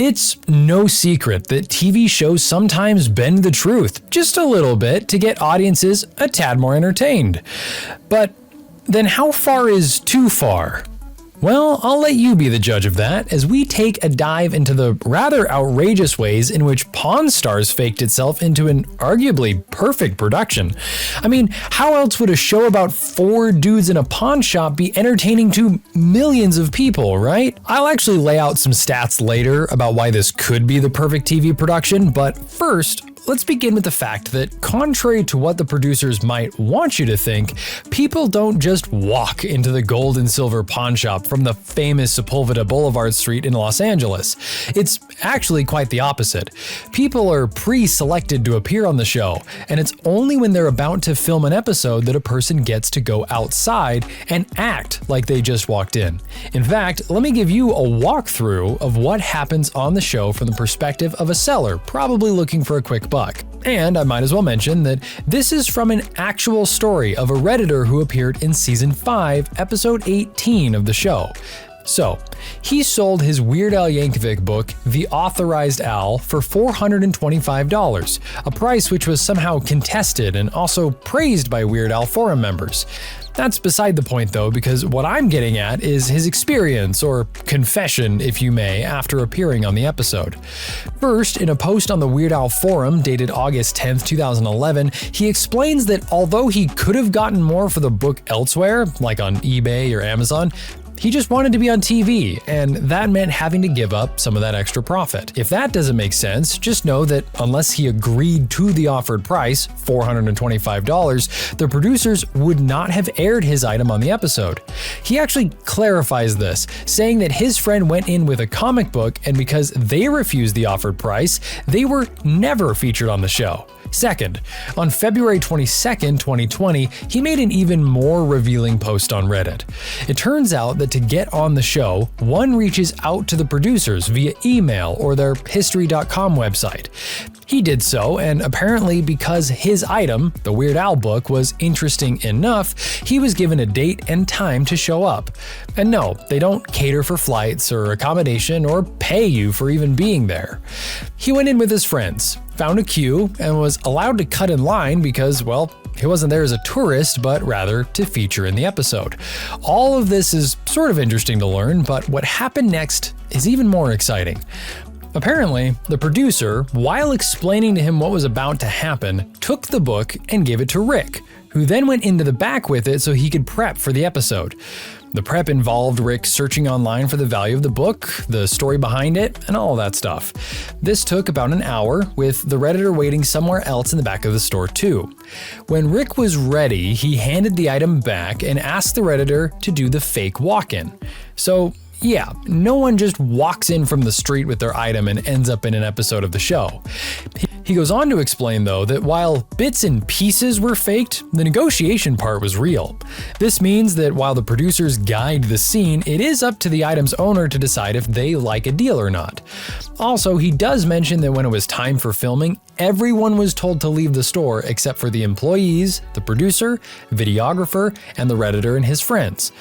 It's no secret that TV shows sometimes bend the truth just a little bit to get audiences a tad more entertained. But then how far is too far? Well, I'll let you be the judge of that as we take a dive into the rather outrageous ways in which Pawn Stars faked itself into an arguably perfect production. I mean, how else would a show about 4 dudes in a pawn shop be entertaining to millions of people, right? I'll actually lay out some stats later about why this could be the perfect TV production, but first, let's begin with the fact that, contrary to what the producers might want you to think, people don't just walk into the gold and silver pawn shop from the famous Sepulveda Boulevard Street in Los Angeles. It's actually quite the opposite. People are pre-selected to appear on the show, and it's only when they're about to film an episode that a person gets to go outside and act like they just walked in. In fact, let me give you a walkthrough of what happens on the show from the perspective of a seller, probably looking for a quick buck. And I might as well mention that this is from an actual story of a Redditor who appeared in Season 5, Episode 18 of the show. So, he sold his Weird Al Yankovic book, The Authorized Al, for $425, a price which was somehow contested and also praised by Weird Al forum members. That's beside the point though, because what I'm getting at is his experience, or confession if you may, after appearing on the episode. First, in a post on the Weird Al forum dated August 10th, 2011, he explains that although he could have gotten more for the book elsewhere, like on eBay or Amazon, he just wanted to be on TV, and that meant having to give up some of that extra profit. If that doesn't make sense, just know that unless he agreed to the offered price, $425, the producers would not have aired his item on the episode. He actually clarifies this, saying that his friend went in with a comic book, and because they refused the offered price, they were never featured on the show. Second, on February 22nd, 2020, he made an even more revealing post on Reddit. It turns out that to get on the show, one reaches out to the producers via email or their History.com website. He did so, and apparently because his item, the Weird Al book, was interesting enough, he was given a date and time to show up. And no, they don't cater for flights or accommodation or pay you for even being there. He went in with his friends, found a queue, and was allowed to cut in line because, well, he wasn't there as a tourist, but rather to feature in the episode. All of this is sort of interesting to learn, but what happened next is even more exciting. Apparently, the producer, while explaining to him what was about to happen, took the book and gave it to Rick, who then went into the back with it so he could prep for the episode. The prep involved Rick searching online for the value of the book, the story behind it, and all that stuff. This took about an hour, with the Redditor waiting somewhere else in the back of the store too. When Rick was ready, he handed the item back and asked the Redditor to do the fake walk-in. So, yeah, no one just walks in from the street with their item and ends up in an episode of the show. He goes on to explain, though, that while bits and pieces were faked, the negotiation part was real. This means that while the producers guide the scene, it is up to the item's owner to decide if they like a deal or not. Also, he does mention that when it was time for filming, everyone was told to leave the store except for the employees, the producer, videographer, and the Redditor and his friends.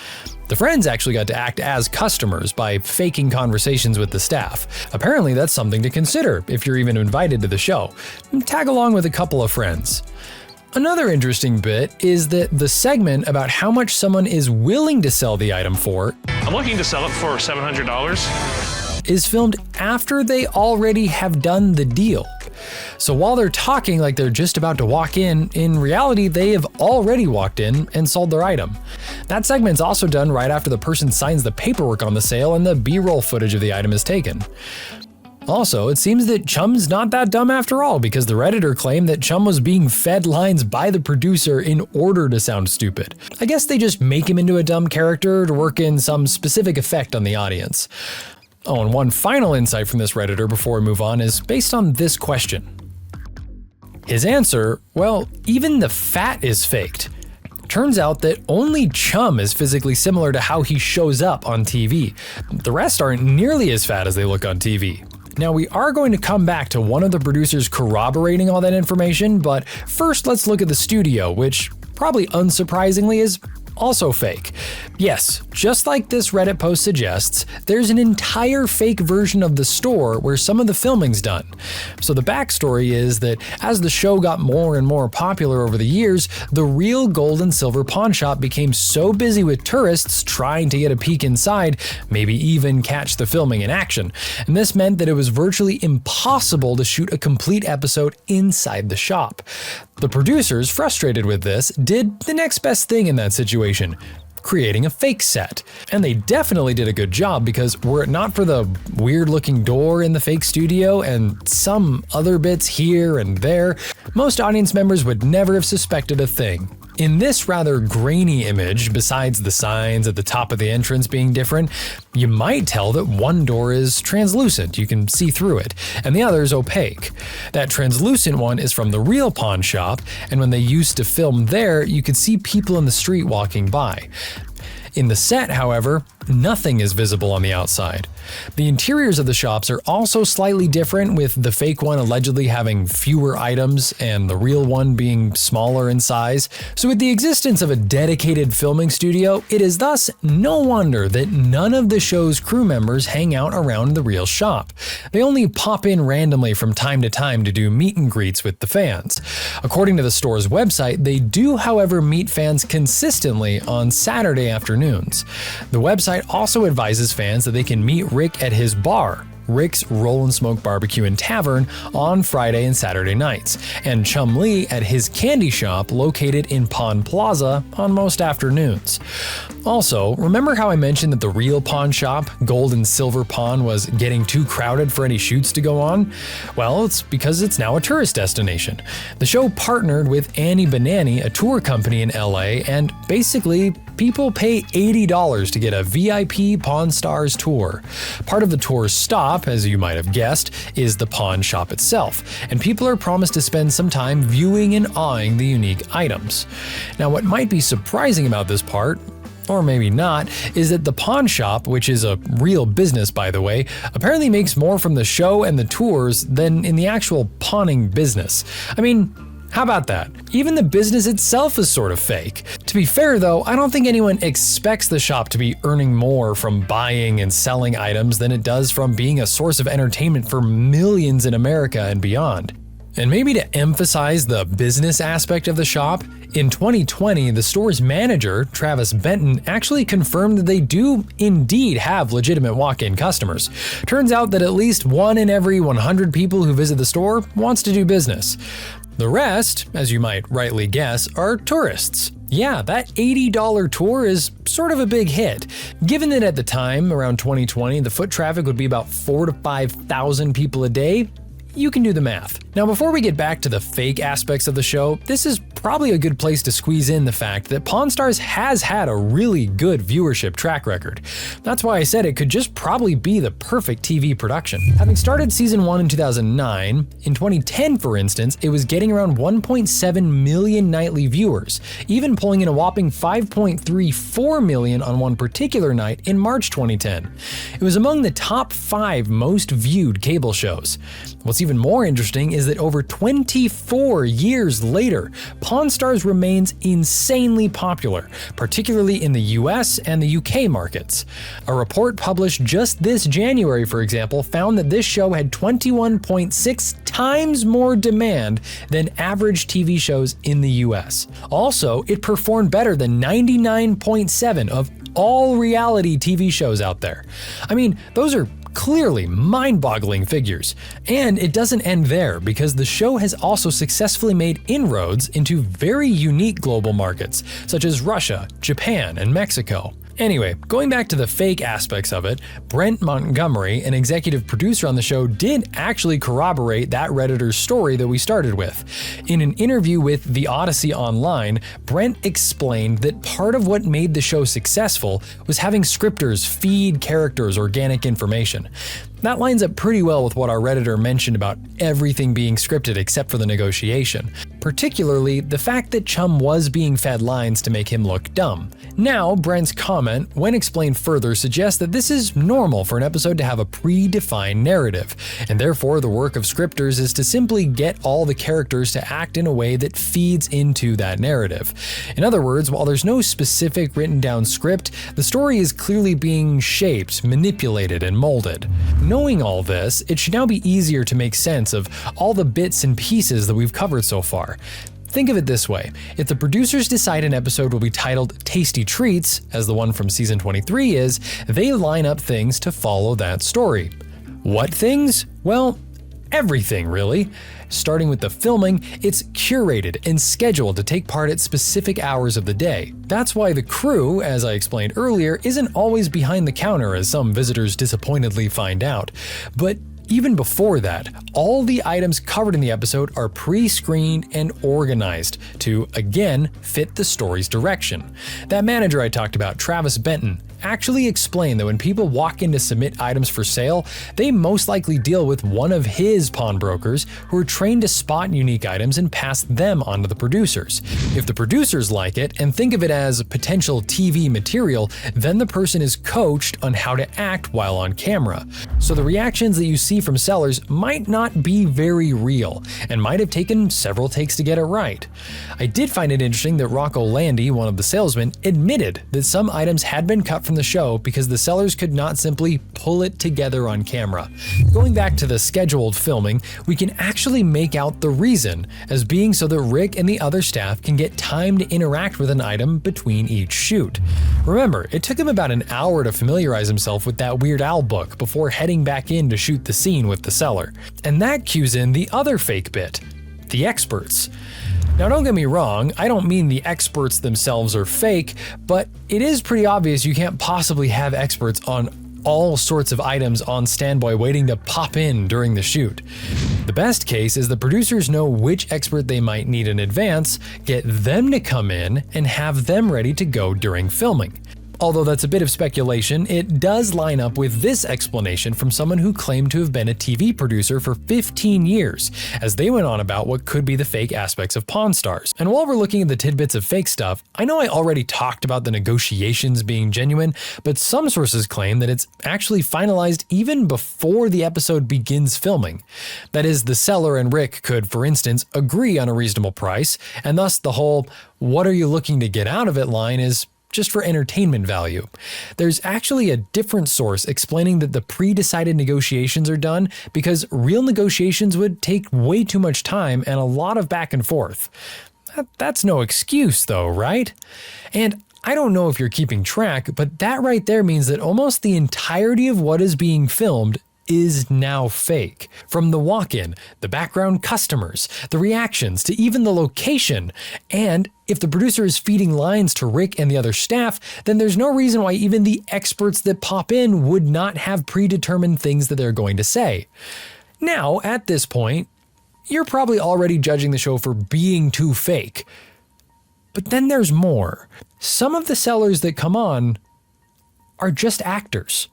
The friends actually got to act as customers by faking conversations with the staff. Apparently that's something to consider if you're even invited to the show. Tag along with a couple of friends. Another interesting bit is that the segment about how much someone is willing to sell the item for, I'm looking to sell it for $700. is filmed after they already have done the deal. So while they're talking like they're just about to walk in reality they have already walked in and sold their item. That segment's also done right after the person signs the paperwork on the sale and the B-roll footage of the item is taken. Also, it seems that Chum's not that dumb after all, because the Redditor claimed that Chum was being fed lines by the producer in order to sound stupid. I guess they just make him into a dumb character to work in some specific effect on the audience. Oh, and one final insight from this Redditor before we move on is based on this question. His answer, well, even the fat is faked. Turns out that only Chum is physically similar to how he shows up on TV. The rest aren't nearly as fat as they look on TV. Now, we are going to come back to one of the producers corroborating all that information, but first let's look at the studio, which probably unsurprisingly is also fake. Yes, just like this Reddit post suggests, there's an entire fake version of the store where some of the filming's done. So the backstory is that as the show got more and more popular over the years, the real gold and silver pawn shop became so busy with tourists trying to get a peek inside, maybe even catch the filming in action. And this meant that it was virtually impossible to shoot a complete episode inside the shop. The producers, frustrated with this, did the next best thing in that situation: creating a fake set. And they definitely did a good job, because were it not for the weird looking door in the fake studio and some other bits here and there, most audience members would never have suspected a thing. In this rather grainy image, besides the signs at the top of the entrance being different, you might tell that one door is translucent, you can see through it, and the other is opaque. That translucent one is from the real pawn shop, and when they used to film there, you could see people in the street walking by. In the set, however, nothing is visible on the outside. The interiors of the shops are also slightly different, with the fake one allegedly having fewer items and the real one being smaller in size. So with the existence of a dedicated filming studio, it is thus no wonder that none of the show's crew members hang out around the real shop. They only pop in randomly from time to time to do meet and greets with the fans. According to the store's website, they do, however, meet fans consistently on Saturday afternoons. The website also advises fans that they can meet Rick at his bar, Rick's Roll and Smoke Barbecue and Tavern, on Friday and Saturday nights, and Chum Lee at his candy shop located in Pawn Plaza on most afternoons. Also, remember how I mentioned that the real pawn shop, Gold and Silver Pawn, was getting too crowded for any shoots to go on? Well, it's because it's now a tourist destination. The show partnered with Annie Banani, a tour company in LA, and basically, people pay $80 to get a VIP Pawn Stars tour. Part of the tour's stop, as you might have guessed, is the pawn shop itself, and people are promised to spend some time viewing and eyeing the unique items. Now, what might be surprising about this part, or maybe not, is that the pawn shop, which is a real business by the way, apparently makes more from the show and the tours than in the actual pawning business. I mean, how about that? Even the business itself is sort of fake. To be fair though, I don't think anyone expects the shop to be earning more from buying and selling items than it does from being a source of entertainment for millions in America and beyond. And maybe to emphasize the business aspect of the shop, in 2020, the store's manager, Travis Benton, actually confirmed that they do indeed have legitimate walk-in customers. Turns out that at least 1 in every 100 people who visit the store wants to do business. The rest, as you might rightly guess, are tourists. Yeah, that $80 tour is sort of a big hit. Given that at the time, around 2020, the foot traffic would be about 4,000 to 5,000 people a day, you can do the math. Now, before we get back to the fake aspects of the show, this is probably a good place to squeeze in the fact that Pawn Stars has had a really good viewership track record. That's why I said it could just probably be the perfect TV production. Having started season 1 in 2009, in 2010 for instance, it was getting around 1.7 million nightly viewers, even pulling in a whopping 5.34 million on one particular night in March 2010. It was among the top 5 most viewed cable shows. What's even more interesting is that over 24 years later, Pawn Stars remains insanely popular, particularly in the US and the UK markets. A report published just this January, for example, found that this show had 21.6 times more demand than average TV shows in the US. Also, it performed better than 99.7 of all reality TV shows out there. I mean, those are clearly mind-boggling figures. And it doesn't end there, because the show has also successfully made inroads into very unique global markets, such as Russia, Japan, and Mexico. Anyway, going back to the fake aspects of it, Brent Montgomery, an executive producer on the show, did actually corroborate that Redditor's story that we started with. In an interview with The Odyssey Online, Brent explained that part of what made the show successful was having scripters feed characters organic information. That lines up pretty well with what our Redditor mentioned about everything being scripted except for the negotiation, particularly the fact that Chum was being fed lines to make him look dumb. Now, Brent's comment, when explained further, suggests that this is normal for an episode to have a predefined narrative, and therefore the work of scripters is to simply get all the characters to act in a way that feeds into that narrative. In other words, while there's no specific written down script, the story is clearly being shaped, manipulated, and molded. Knowing all this, it should now be easier to make sense of all the bits and pieces that we've covered so far. Think of it this way: if the producers decide an episode will be titled Tasty Treats, as the one from season 23 is, they line up things to follow that story. What things? Well, everything really. Starting with the filming, it's curated and scheduled to take part at specific hours of the day. That's why the crew, as I explained earlier, isn't always behind the counter as some visitors disappointedly find out. But even before that, all the items covered in the episode are pre-screened and organized to, again, fit the story's direction. That manager I talked about, Travis Benton, actually explained that when people walk in to submit items for sale, they most likely deal with one of his pawnbrokers who are trained to spot unique items and pass them on to the producers. If the producers like it and think of it as potential TV material, then the person is coached on how to act while on camera. So the reactions that you see from sellers might not be very real and might have taken several takes to get it right. I did find it interesting that Rocco Landy, one of the salesmen, admitted that some items had been cut from the show because the sellers could not simply pull it together on camera. Going back to the scheduled filming, we can actually make out the reason as being so that Rick and the other staff can get time to interact with an item between each shoot. Remember, it took him about an hour to familiarize himself with that Weird Al book before heading back in to shoot the scene with the seller. And that cues in the other fake bit, the experts. Now don't get me wrong, I don't mean the experts themselves are fake, but it is pretty obvious you can't possibly have experts on all sorts of items on standby waiting to pop in during the shoot. The best case is the producers know which expert they might need in advance, get them to come in, and have them ready to go during filming. Although that's a bit of speculation, it does line up with this explanation from someone who claimed to have been a TV producer for 15 years, as they went on about what could be the fake aspects of Pawn Stars. And while we're looking at the tidbits of fake stuff, I know I already talked about the negotiations being genuine, but some sources claim that it's actually finalized even before the episode begins filming. That is, the seller and Rick could, for instance, agree on a reasonable price, and thus the whole "what are you looking to get out of it" line is just for entertainment value. There's actually a different source explaining that the pre-decided negotiations are done because real negotiations would take way too much time and a lot of back and forth. That's no excuse though, right? And I don't know if you're keeping track, but that right there means that almost the entirety of what is being filmed is now fake. From the walk-in, the background customers, the reactions, to even the location. And if the producer is feeding lines to Rick and the other staff, then there's no reason why even the experts that pop in would not have predetermined things that they're going to say. Now, at this point, you're probably already judging the show for being too fake. But then there's more. Some of the sellers that come on are just actors.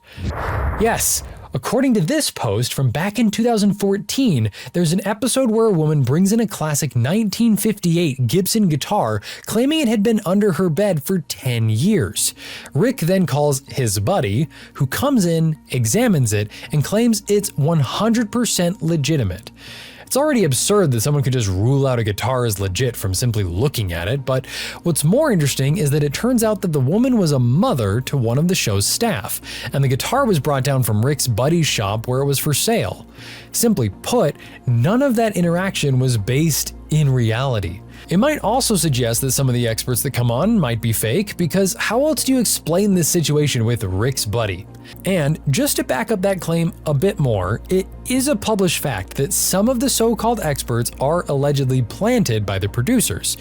Yes, according to this post from back in 2014, there's an episode where a woman brings in a classic 1958 Gibson guitar, claiming it had been under her bed for 10 years. Rick then calls his buddy, who comes in, examines it, and claims it's 100% legitimate. It's already absurd that someone could just rule out a guitar as legit from simply looking at it, but what's more interesting is that it turns out that the woman was a mother to one of the show's staff, and the guitar was brought down from Rick's buddy's shop where it was for sale. Simply put, none of that interaction was based in reality. It might also suggest that some of the experts that come on might be fake, because how else do you explain this situation with Rick's buddy? And just to back up that claim a bit more, it is a published fact that some of the so-called experts are allegedly planted by the producers.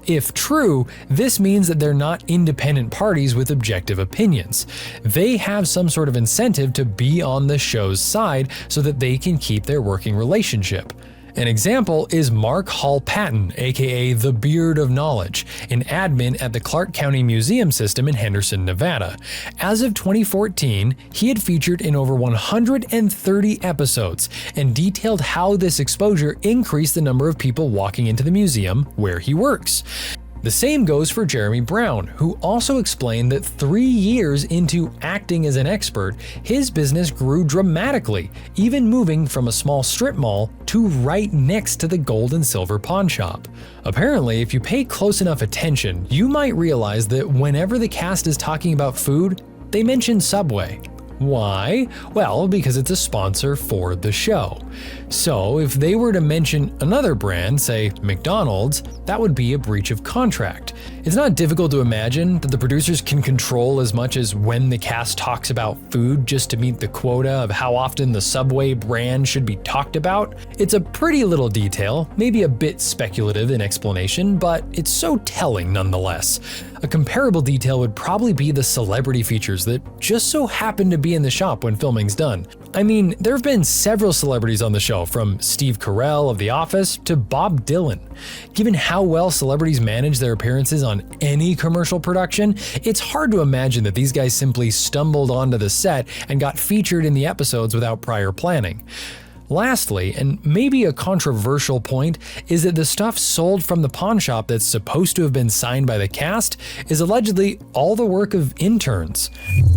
If true, this means that they're not independent parties with objective opinions. They have some sort of incentive to be on the show's side so that they can keep their working relationship. An example is Mark Hall Patton, aka the Beard of Knowledge, an admin at the Clark County Museum System in Henderson, Nevada. As of 2014, he had featured in over 130 episodes and detailed how this exposure increased the number of people walking into the museum where he works. The same goes for Jeremy Brown, who also explained that 3 years into acting as an expert, his business grew dramatically, even moving from a small strip mall to right next to the gold and silver pawn shop. Apparently, if you pay close enough attention, you might realize that whenever the cast is talking about food, they mention Subway. Why? Well, because it's a sponsor for the show. So if they were to mention another brand, say McDonald's, that would be a breach of contract. It's not difficult to imagine that the producers can control as much as when the cast talks about food just to meet the quota of how often the Subway brand should be talked about. It's a pretty little detail, maybe a bit speculative in explanation, but it's so telling nonetheless. A comparable detail would probably be the celebrity features that just so happen to be in the shop when filming's done. I mean, there have been several celebrities on the show, from Steve Carell of The Office to Bob Dylan. Given how well celebrities manage their appearances on any commercial production, it's hard to imagine that these guys simply stumbled onto the set and got featured in the episodes without prior planning. Lastly, and maybe a controversial point, is that the stuff sold from the pawn shop that's supposed to have been signed by the cast is allegedly all the work of interns.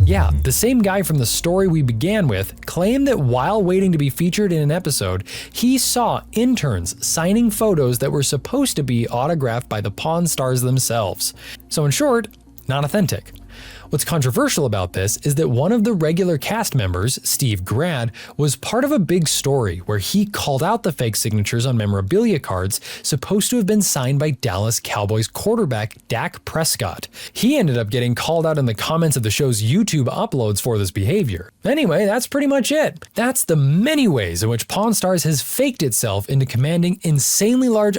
Yeah, the same guy from the story we began with claimed that while waiting to be featured in an episode, he saw interns signing photos that were supposed to be autographed by the Pawn Stars themselves. So in short, not authentic. What's controversial about this is that one of the regular cast members, Steve Grad, was part of a big story where he called out the fake signatures on memorabilia cards supposed to have been signed by Dallas Cowboys quarterback Dak Prescott. He ended up getting called out in the comments of the show's YouTube uploads for this behavior. Anyway, that's pretty much it. That's the many ways in which Pawn Stars has faked itself into commanding insanely large